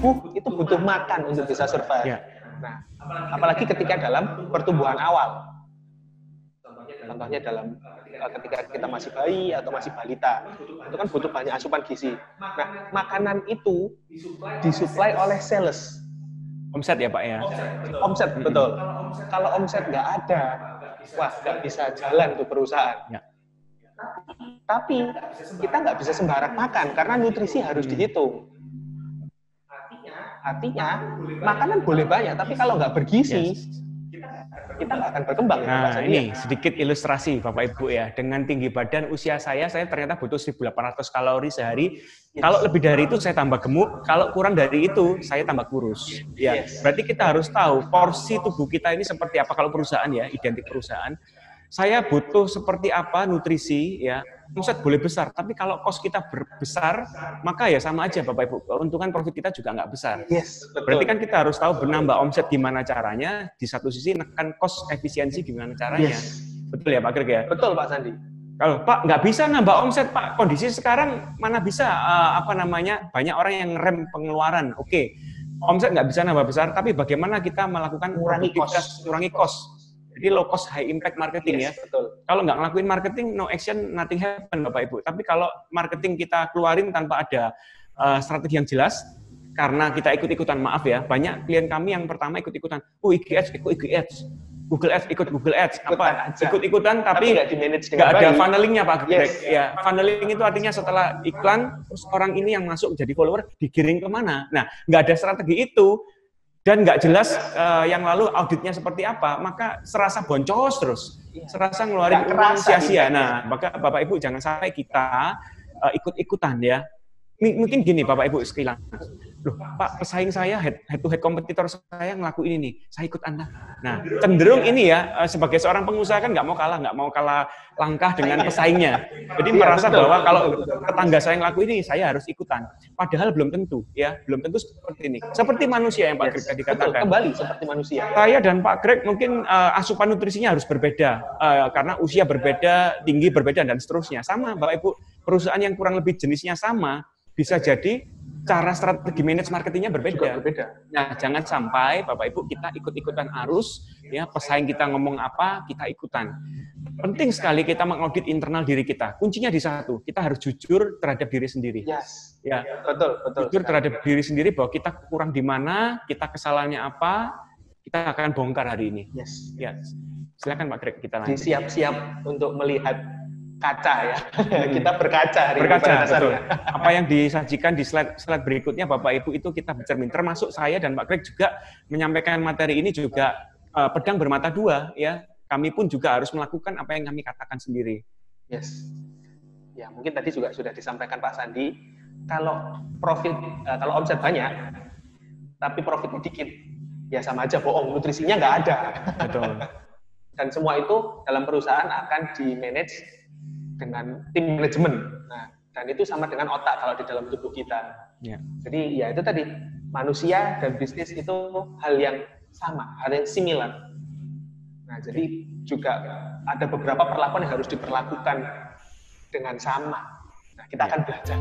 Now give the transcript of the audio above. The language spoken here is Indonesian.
tubuh itu butuh makan untuk bisa survive. Ya. Nah, apalagi ketika dalam pertumbuhan awal. Contohnya dalam ketika kita masih bayi atau masih balita, itu kan butuh banyak asupan gizi. Nah, makanan itu disuplai oleh sales. Omset ya Pak ya? Omset, betul. Kalau omset nggak ada, wah nggak bisa jalan tuh perusahaan. Ya. Tapi kita nggak bisa sembarang makan karena nutrisi harus dihitung. Artinya makanan boleh banyak, tapi kalau nggak bergizi, kita nggak akan berkembang. Nah, ini sedikit ilustrasi Bapak Ibu ya. Dengan tinggi badan usia saya ternyata butuh 1.800 kalori sehari. Kalau lebih dari itu saya tambah gemuk, kalau kurang dari itu saya tambah kurus. Ya, berarti kita harus tahu porsi tubuh kita ini seperti apa. Kalau perusahaan ya, identik perusahaan. Saya butuh seperti apa nutrisi ya. Omset boleh besar, tapi kalau cost kita besar, maka ya sama aja Bapak Ibu. Keuntungan profit kita juga nggak besar. Betul. Berarti kan kita harus tahu menambah omset gimana caranya, di satu sisi nekan cost efisiensi gimana caranya. Betul ya Pak Greg ya? Betul Pak Sandi. Kalau Pak nggak bisa nambah omset Pak, kondisi sekarang mana bisa banyak orang yang ngerem pengeluaran. Oke, omset nggak bisa nambah besar, tapi bagaimana kita melakukan kurangi cost. Jadi low cost high impact marketing ya. Betul. Kalau nggak ngelakuin marketing, no action, nothing happen Bapak Ibu. Tapi kalau marketing kita keluarin tanpa ada strategi yang jelas, karena kita ikut-ikutan, maaf ya, banyak klien kami yang pertama ikut-ikutan, IG Ads, ikut IG Ads, Google Ads, ikut Google Ads, ikut-ikutan tapi nggak ada funnelingnya Pak Greg. Ya, funneling itu artinya setelah iklan, terus orang ini yang masuk jadi follower digiring kemana? Nah, nggak ada strategi itu. Dan nggak jelas yang lalu auditnya seperti apa, maka serasa boncos terus, serasa ngeluarin uang sia-sia. Nah, maka Bapak Ibu jangan sampai kita ikut-ikutan ya. Mungkin gini Bapak Ibu sekilas, loh Pak pesaing saya head to head kompetitor saya ngelakuin ini, saya ikut Anda. Nah cenderung ini ya sebagai seorang pengusaha kan nggak mau kalah langkah dengan pesaingnya. Jadi merasa bahwa kalau tetangga saya ngelakuin ini saya harus ikutan. Padahal belum tentu seperti ini. Seperti manusia yang Pak Greg tadi katakan. Kembali seperti manusia. Saya dan Pak Greg mungkin asupan nutrisinya harus berbeda karena usia berbeda, tinggi berbeda dan seterusnya. Sama Bapak Ibu, perusahaan yang kurang lebih jenisnya sama bisa jadi cara strategi manage marketingnya berbeda. Nah, jangan sampai Bapak Ibu kita ikut-ikutan arus, ya pesaing kita ngomong apa, kita ikutan. Penting sekali kita mengaudit internal diri kita. Kuncinya di satu, kita harus jujur terhadap diri sendiri. Ya, betul. Jujur terhadap diri sendiri bahwa kita kurang di mana, kita kesalahannya apa, kita akan bongkar hari ini. Ya, silakan Pak Greg kita lanjut. Siap-siap untuk melihat kaca ya. Kita berkaca hari ini. Betul. Apa yang disajikan di slide berikutnya Bapak Ibu itu kita bercermin. Termasuk saya dan Pak Greg juga menyampaikan materi ini juga pedang bermata dua ya. Kami pun juga harus melakukan apa yang kami katakan sendiri. Ya, mungkin tadi juga sudah disampaikan Pak Sandi, kalau omset banyak tapi profitnya dikit, ya sama aja bohong, nutrisinya nggak ada. Betul. Dan semua itu dalam perusahaan akan di-manage dengan tim manajemen. Nah, dan itu sama dengan otak kalau di dalam tubuh kita. Jadi ya itu tadi, manusia dan bisnis itu hal yang sama, hal yang similar. Nah, jadi juga ada beberapa perlakuan yang harus diperlakukan dengan sama. Nah, kita akan belajar.